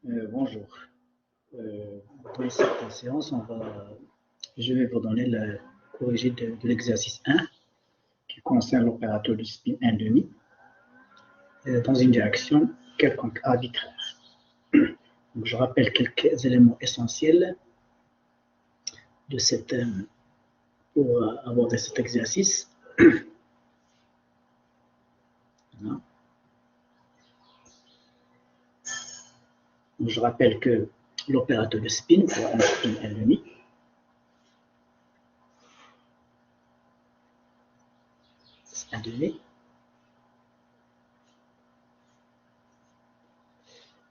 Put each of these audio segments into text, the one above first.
Bonjour. Dans cette séance, je vais vous donner la corrigée de l'exercice 1 qui concerne l'opérateur de spin 1,5 dans une direction quelconque arbitraire. Donc, je rappelle quelques éléments essentiels de pour aborder cet exercice. Donc, je rappelle que l'opérateur de spin pour un spin 1,5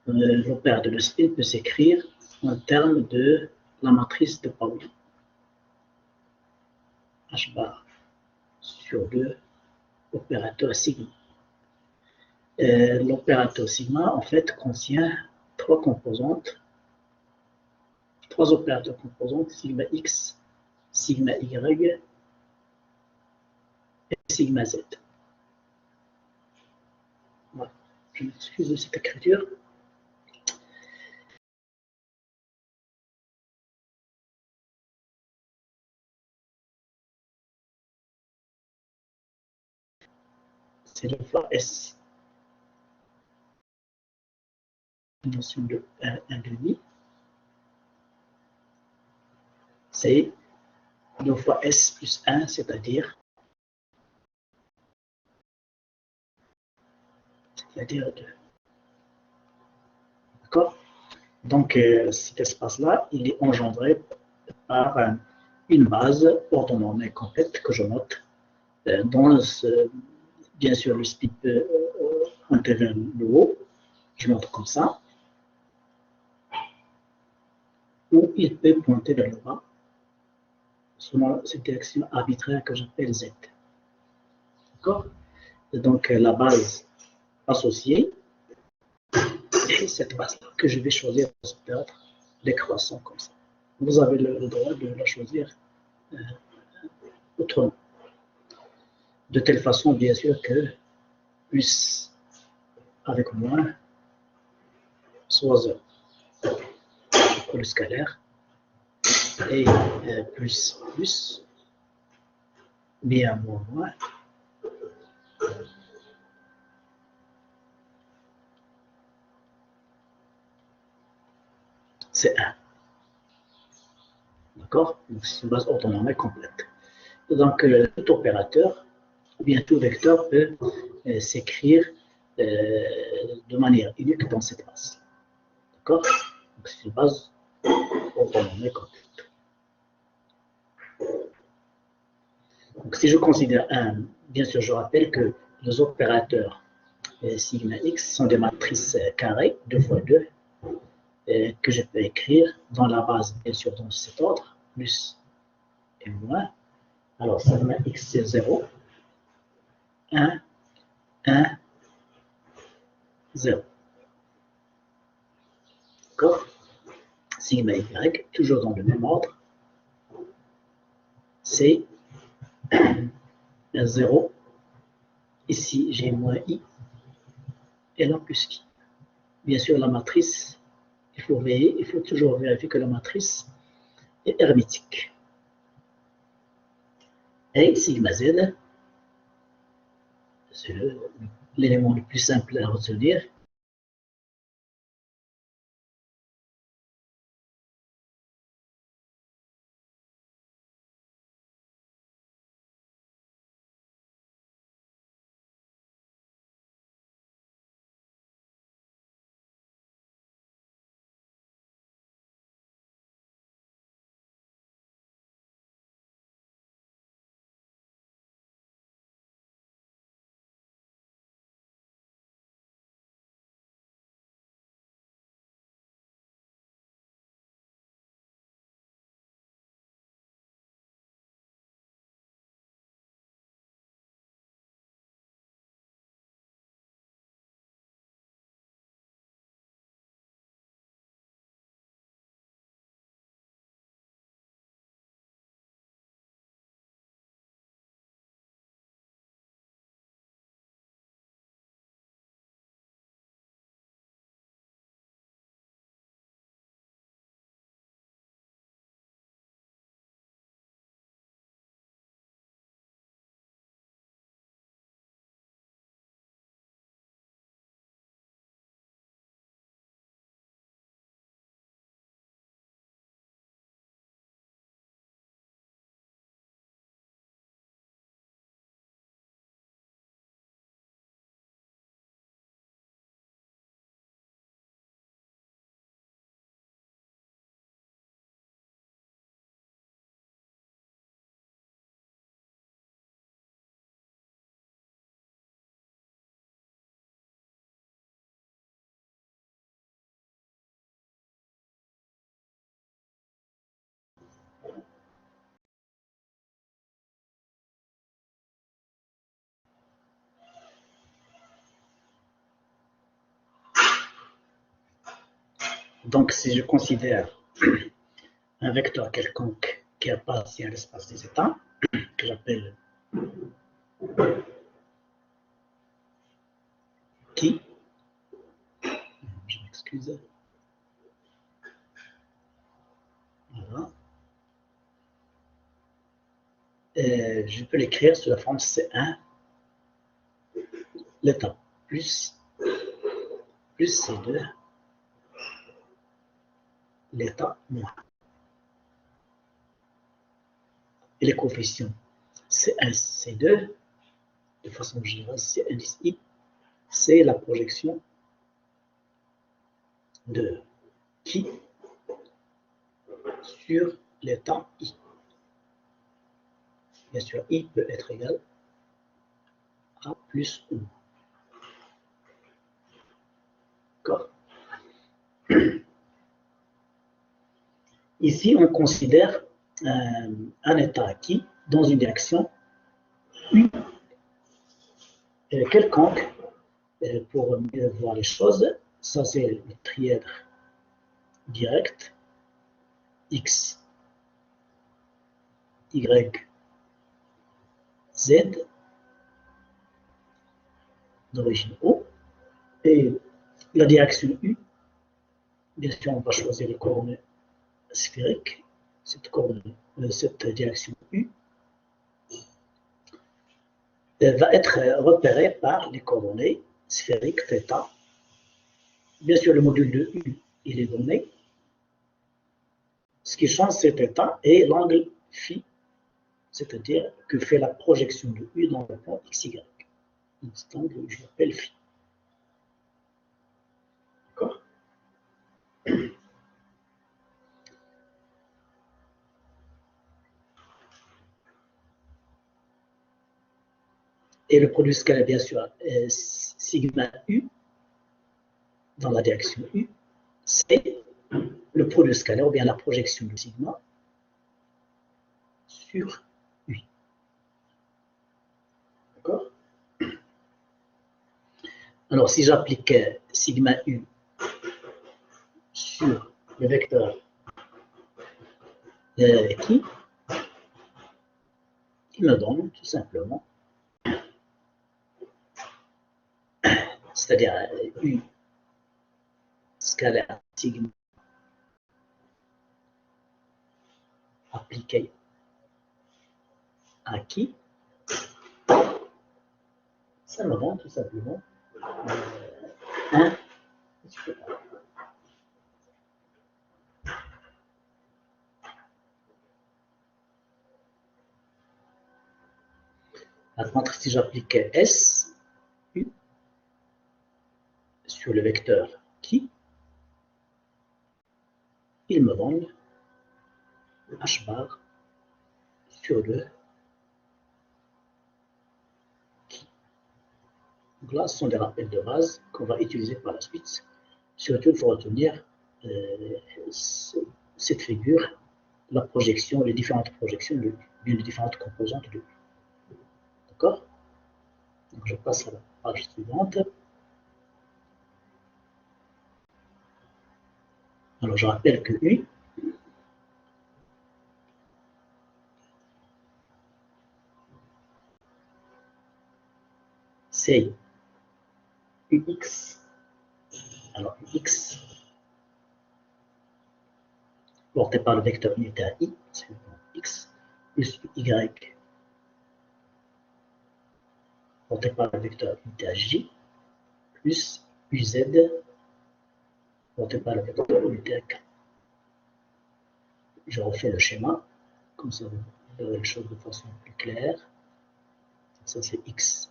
l'opérateur de spin peut s'écrire en termes de la matrice de Pauli. H bar sur 2 opérateur sigma. L'opérateur sigma, en fait, contient trois opérateurs composantes, sigma x, sigma y et sigma z. Voilà. Je m'excuse de cette écriture. C'est le fois S. Notion de 1,5. C'est 2 fois S plus 1, c'est-à-dire 2. D'accord? Donc, cet espace-là, il est engendré par une base orthonormée complète que je note dans bien sûr le speed peut intervenir le haut, je note comme ça, ou il peut pointer vers le bas selon cette direction arbitraire que j'appelle Z. D'accord? Donc la base associée est cette base-là que je vais choisir pour perdre décroissant comme ça. Vous avez le droit de la choisir autrement. De telle façon, bien sûr, que plus avec moins soit 0 pour le scalaire et plus bien moins c'est 1. D'accord? C'est une base orthonormée complète. Donc, tout opérateur, ou bien tout vecteur peut s'écrire de manière unique dans cette base. D'accord? Donc, c'est une base orthonormée complète. Donc, si je considère 1, bien sûr, je rappelle que les opérateurs sigma x sont des matrices carrées, 2 fois 2, que je peux écrire dans la base, bien sûr, dans cet ordre, plus et moins. Alors, sigma x, c'est 0, 1, 1, 0. D'accord? Sigma y, toujours dans le même ordre, c'est 0. Ici, j'ai moins i, et là, plus i. Bien sûr, la matrice, il faut toujours vérifier que la matrice est hermétique. Et sigma z, c'est l'élément le plus simple à retenir. Donc, si je considère un vecteur quelconque qui appartient à l'espace des états, que j'appelle qui, je m'excuse, voilà, je peux l'écrire sous la forme C1, l'état plus C2, l'état moins. Et les coefficients C1, C2, de façon générale, c'est indice I, c'est la projection de qui sur l'état I. Bien sûr, I peut être égal à plus ou moins. D'accord? Ici, on considère un état qui, dans une direction U quelconque, pour mieux voir les choses, ça c'est le trièdre direct, X, Y, Z, d'origine O, et la direction U, bien sûr on va choisir les coordonnées sphériques, cette direction U va être repérée par les coordonnées sphériques θ. Bien sûr le module de U il est donné, ce qui change c'est θ et l'angle phi, c'est-à-dire que fait la projection de U dans le plan XY. Cet angle je l'appelle phi. D'accord? Et le produit scalaire, bien sûr, sigma U, dans la direction U, c'est le produit scalaire, ou bien la projection de sigma sur U. D'accord? Alors, si j'applique sigma U sur le vecteur qui, il me donne tout simplement, c'est-à-dire U scalaire sigma appliqué à qui, ça me donne tout simplement 1. Par contre, si j'applique S, U, sur le vecteur qui, il me donne H bar sur le qui. Donc là, ce sont des rappels de base qu'on va utiliser par la suite. Surtout, il faut retenir cette figure, la projection, les différentes projections de les différentes composantes de U. D'accord? Donc je passe à la page suivante. Alors je rappelle que U, c'est UX. Alors UX, porté par le vecteur unitaire I, c'est X, plus Y, porté par le vecteur unitaire J, plus UZ, porté par le vecteur unitaire K. Je refais le schéma, comme ça vous verrez les choses de façon plus claire. Ça c'est X,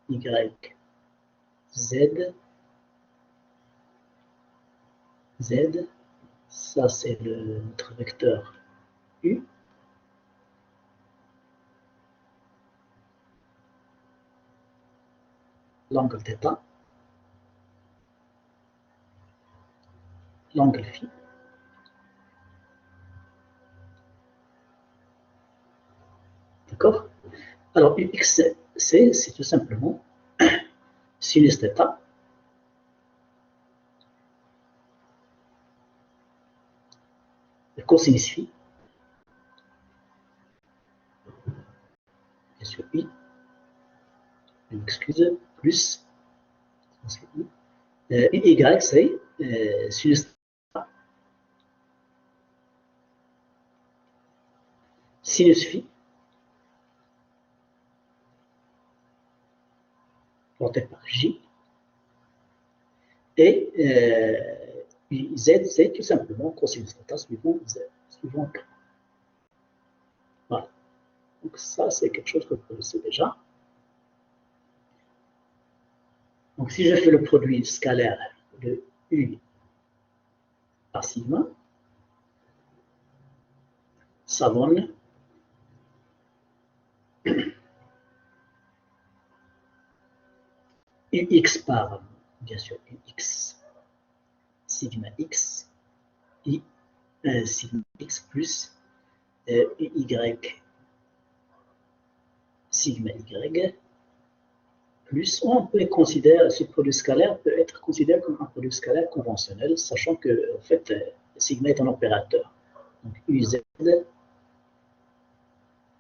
Y, Z, Z, ça c'est notre vecteur U, l'angle θ, l'angle phi, d'accord? Alors UX, c'est tout simplement sinus θ le cosinus phi, bien sûr I, une excuse, plus, Y, c'est sinus θ, sinus phi, porté par J, et Z, c'est tout simplement cosinus θ suivant Z, suivant K. Voilà. Donc ça, c'est quelque chose que vous connaissez déjà. Donc si je fais le produit scalaire de U par sigma, ça donne UX par, bien sûr, UX, sigma X, I, sigma X plus UY, sigma Y, plus, on peut considérer, ce produit scalaire peut être considéré comme un produit scalaire conventionnel, sachant que, en fait, sigma est un opérateur. Donc, UZ,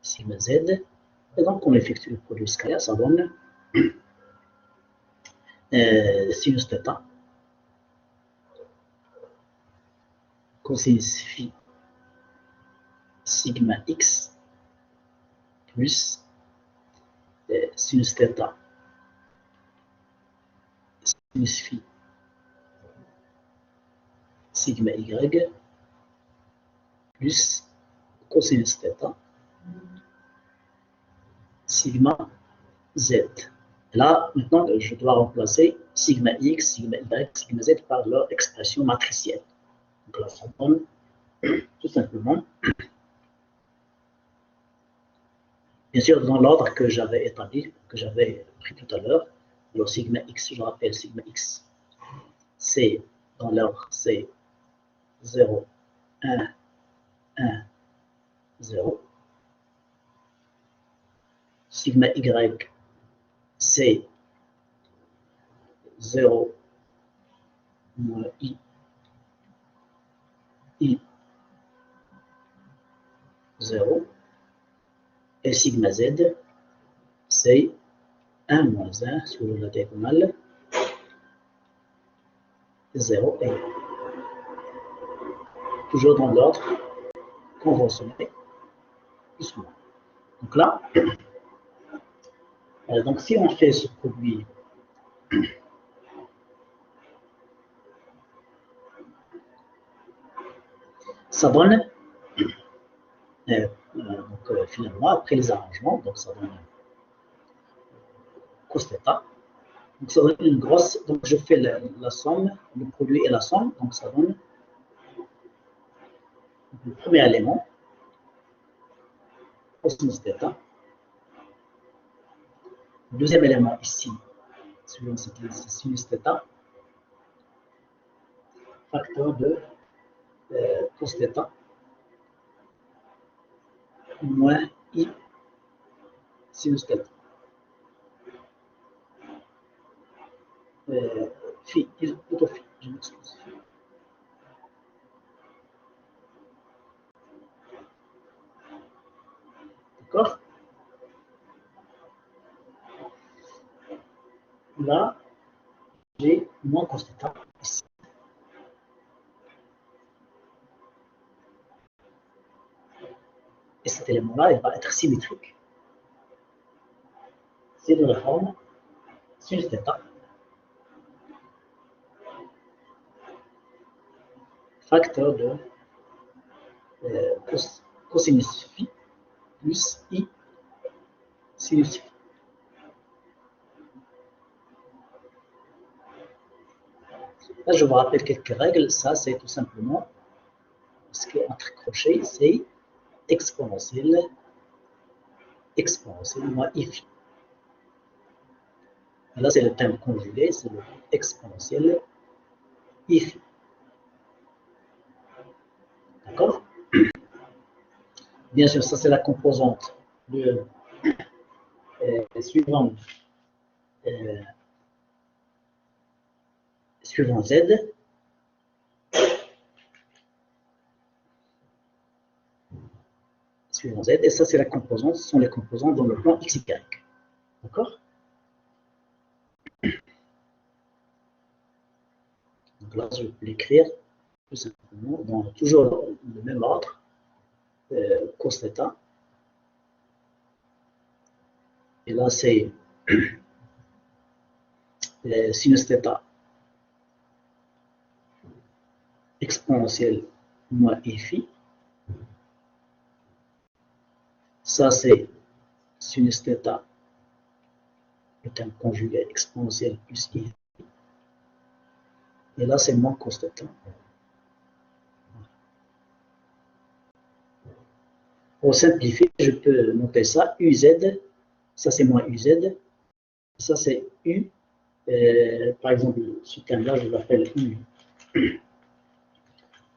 sigma Z, et donc on effectue le produit scalaire, ça donne sinus θ, cosinus phi, sigma X, plus sinus θ, sinus phi, sigma Y, plus cosinus θ, sigma Z. Là, maintenant, je dois remplacer sigma X, sigma Y, sigma Z par leur expression matricielle. Donc là, ça donne tout simplement, bien sûr, dans l'ordre que j'avais établi, que j'avais pris tout à l'heure. Alors, sigma X, je rappelle, sigma X, c'est dans l'ordre, c'est 0, 1, 1, 0. Sigma Y, c'est 0, moins I, I, 0. Et sigma Z, c'est 1 moins 1 sur la diagonale, 0 et 1. Toujours dans l'ordre conventionnel, plus ou moins. Donc là, donc si on fait ce produit, ça donne, donc finalement, après les arrangements, donc ça donne cos θ. Donc ça donne une grosse, donc je fais la somme, le produit et la somme, donc ça donne le premier élément, cosinus θ. Le deuxième élément ici, c'est sinus θ, facteur de cos θ, moins I sinus θ. Phi, plutôt phi, je m'excuse. D'accord? Là, j'ai moins cos θ ici. Et cet élément-là, il va être symétrique. C'est de la forme sinus θ, facteur de cosinus phi plus I sinus phi. Là, je vous rappelle quelques règles. Ça, c'est tout simplement ce qui est entre crochets, c'est exponentiel moins I phi. Là, c'est le terme conjugué, c'est le exponentiel I phi. D'accord? Bien sûr, ça, c'est la composante de, suivant Z. suivant Z, et ça c'est la composante, ce sont les composantes dans le plan XY. D'accord? Donc là, je peux l'écrire tout simplement dans toujours le même ordre, cos θ. Et là, c'est sinus θ exponentielle moins phi. Ça, c'est sinus θ, le terme conjugué exponentiel plus i. Et là, c'est moins cos θ. Pour simplifier, je peux noter ça, uz, ça c'est moins uz, ça c'est u. Par exemple, ce terme-là, je l'appelle u.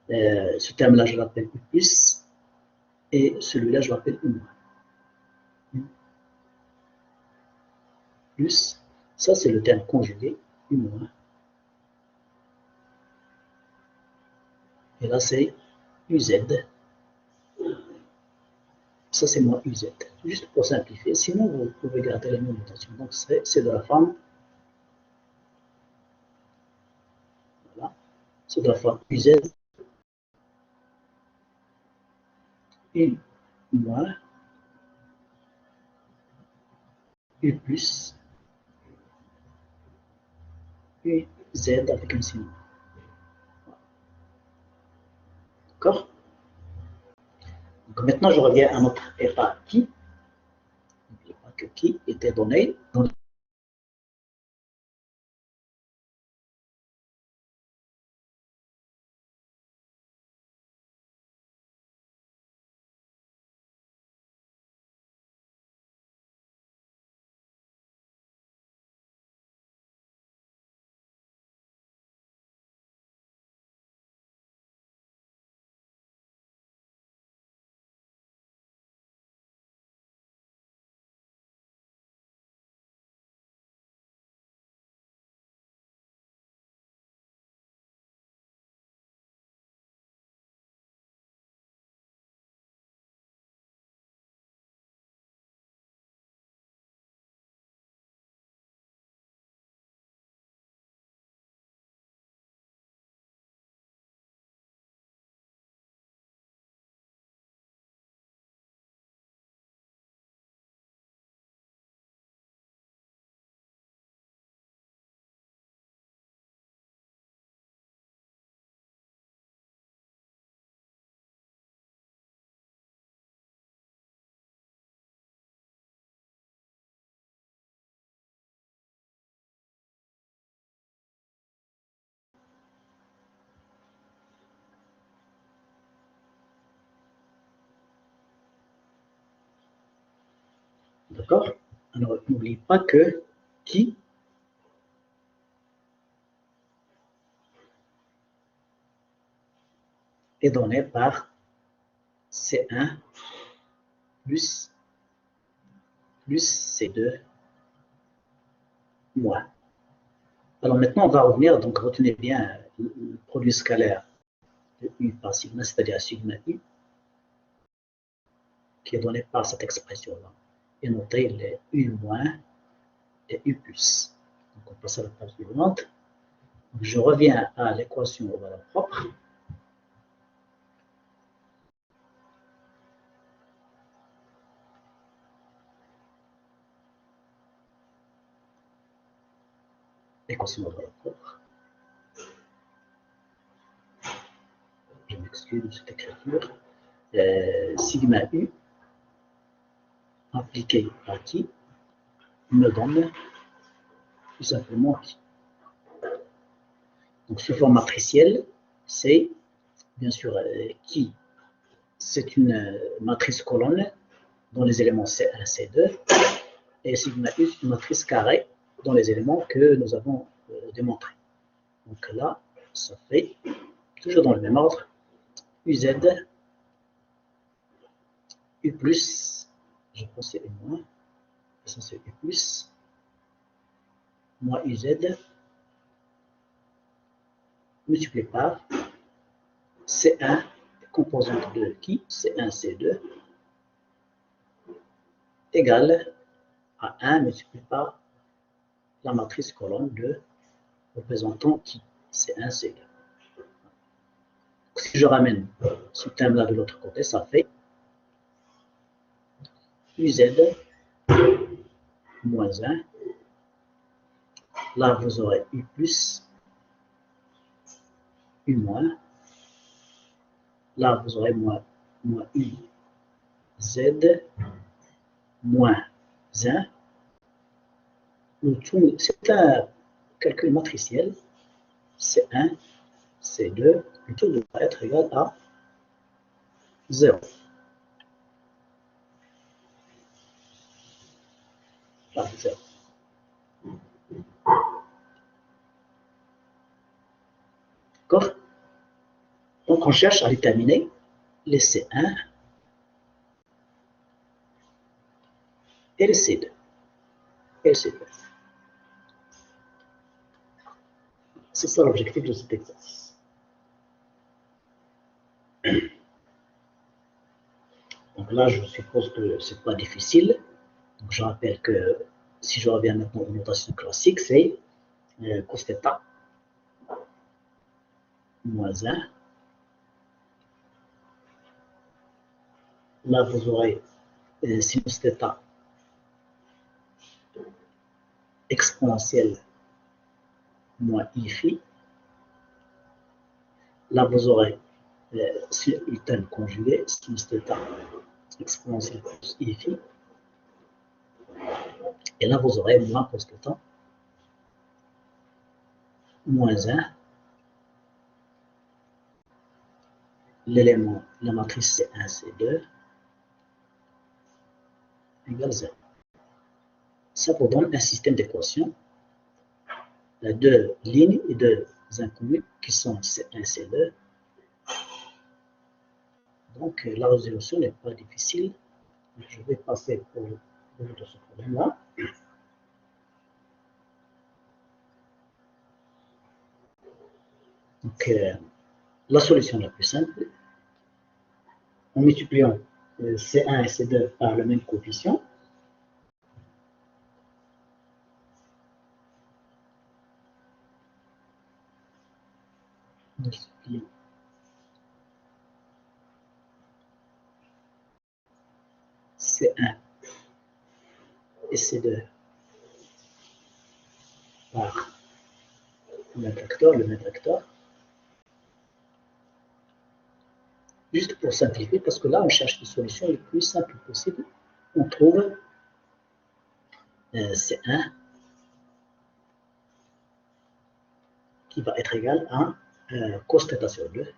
Ce terme-là, je l'appelle u plus, et celui-là, je l'appelle u moins. U plus, ça c'est le terme conjugué, u moins. Et là, c'est uz. Ça, c'est moins uz. Juste pour simplifier. Sinon, vous pouvez garder la même notation. Donc, c'est de la forme. Voilà. C'est de la forme uz. U moins. U plus. uz avec un signe. D'accord? Donc, maintenant, je reviens à notre état qui. N'oubliez pas que qui était donné dans D'accord? Alors, n'oublie pas que qui est donné par C1 plus C2 moins. Alors maintenant, on va revenir, donc retenez bien le produit scalaire de U par sigma, c'est-à-dire sigma U, qui est donné par cette expression-là. Et notez les U moins et U plus. Donc on passe à la page suivante. Donc, je reviens à l'équation aux valeurs propres. Équation aux valeurs propres. Je m'excuse de cette écriture. Sigma U appliqué à qui me donne tout simplement qui. Donc sous forme matricielle, c'est bien sûr qui, c'est une matrice colonne dont les éléments C1, C2, et sigma U, c'est une matrice carrée dans les éléments que nous avons démontrés. Donc là, ça fait, toujours dans le même ordre, UZ, U plus, je pense que c'est U moins, ça c'est U plus, moins UZ, multiplié par C1, composante de qui, C1, C2, égale à 1 multiplié par la matrice colonne de représentant qui C1, C2. Si je ramène ce terme-là de l'autre côté, ça fait UZ moins 1. Là, vous aurez U plus, U moins. Là, vous aurez moins U, Z, moins 1. C'est un calcul matriciel. C1, C2. Le tout devra être égal à 0. Là, 0. D'accord? Donc, on cherche à déterminer les C1 et les C2. Et le C2. C'est ça l'objectif de cet exercice. Donc là, je suppose que ce n'est pas difficile. Donc je rappelle que si je reviens maintenant aux notations classiques, c'est cos θ moins 1. Là, vous aurez sinus θ exponentielle moins i phi. Là, vous aurez simultane conjugué, sinus θ exponentielle plus i phi. Et là, vous aurez moins cos θ moins 1. L'élément, la matrice C1, C2 égale 0. Ça vous donne un système d'équations de deux lignes et deux inconnues qui sont C1 et C2. Donc la résolution n'est pas difficile. Je vais passer pour résoudre ce problème-là. Donc la solution la plus simple, en multipliant C1 et C2 par le même coefficient, multipliant C1 et C2 par le même facteur, juste pour simplifier, parce que là, on cherche les solutions les plus simples possibles. On trouve C1 qui va être égal à cos θ sur 2.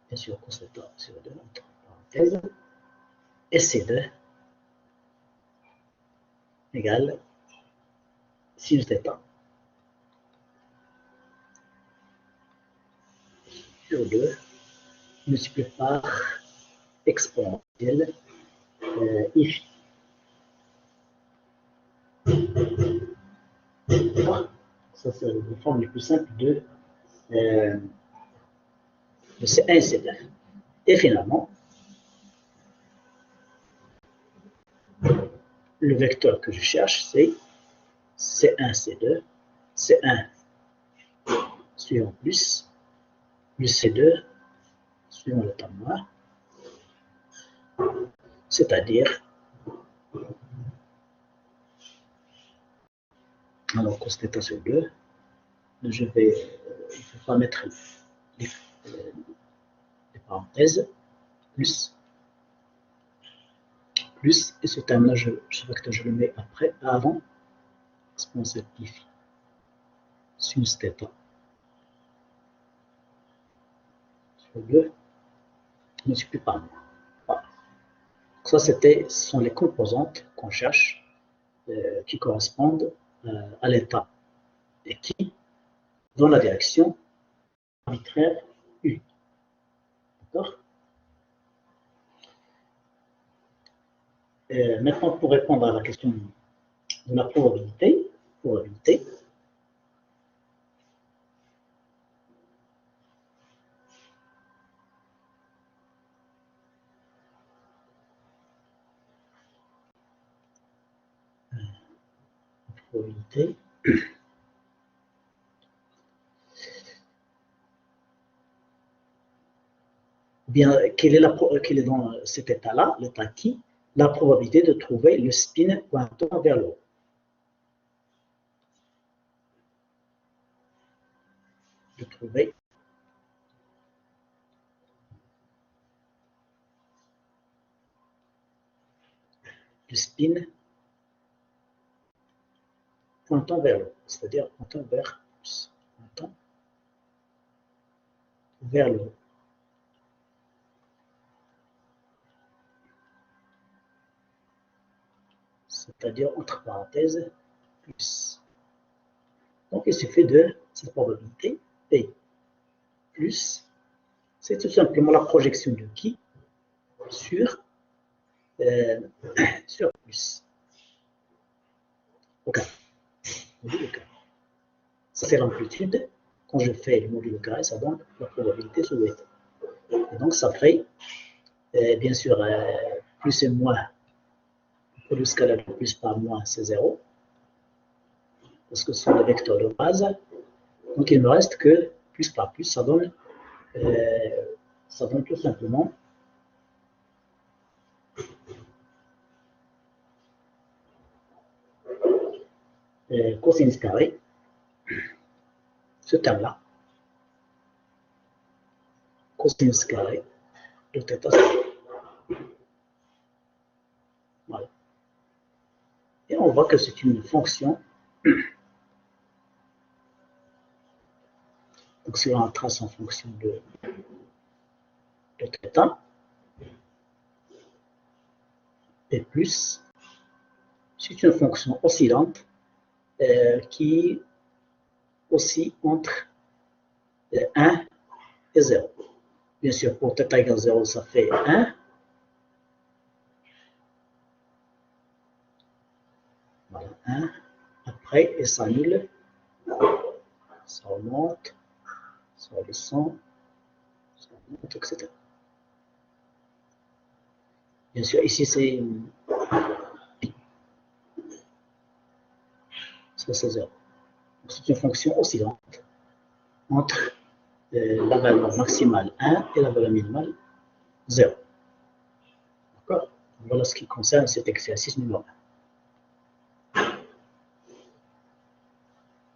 Bien sûr, cos θ sur 2, entre parenthèses. Et C2 égale sinus θ sur 2 multiplié par exponentielle i phi. Ça, c'est la forme la plus simple de C1 et C2. Et finalement, le vecteur que je cherche, c'est C1, C2, C1 suivant plus C2 suivant le temps noir, c'est-à-dire, alors cos θ sur 2, je ne vais pas mettre les parenthèses, plus, et ce terme-là, ce vecteur, je le mets après, avant, exponentielle i phi, sinus θ sur 2, multiplié par moins. Voilà. Ça, ce sont les composantes qu'on cherche, qui correspondent à l'état et qui, dans la direction arbitraire U. D'accord? Maintenant, pour répondre à la question de la probabilité, probabilité. Bien, quelle est dans cet état-là, l'état qui, la probabilité de trouver le spin pointant vers le haut. De trouver le spin pointant vers le haut, c'est-à-dire pointant vers le haut. C'est-à-dire entre parenthèses plus. Donc il suffit de cette probabilité P plus, c'est tout simplement la projection de qui sur plus. Ok. Module carré. Ça c'est l'amplitude. Quand je fais le module carré, ça donne la probabilité sur l'état. Et donc ça fait, bien sûr, plus et moins. Pour le scalaire de plus par moins, c'est 0. Parce que ce sont des vecteurs de base. Donc il ne me reste que plus par plus, ça donne tout simplement cosinus carré, ce terme-là, cosinus carré de θ. Voilà. Et on voit que c'est une fonction. Donc si on trace en fonction de θ, et plus, c'est une fonction oscillante qui oscille entre 1 et 0. Bien sûr, pour θ égale 0, ça fait 1. Voilà, 1. Après, elle s'annule. Ça remonte, ça redescend, ça remonte, etc. Bien sûr, ici, c'est ça, c'est 0. C'est une fonction oscillante entre la valeur maximale 1 et la valeur minimale 0. D'accord? Voilà ce qui concerne cet exercice numéro 1.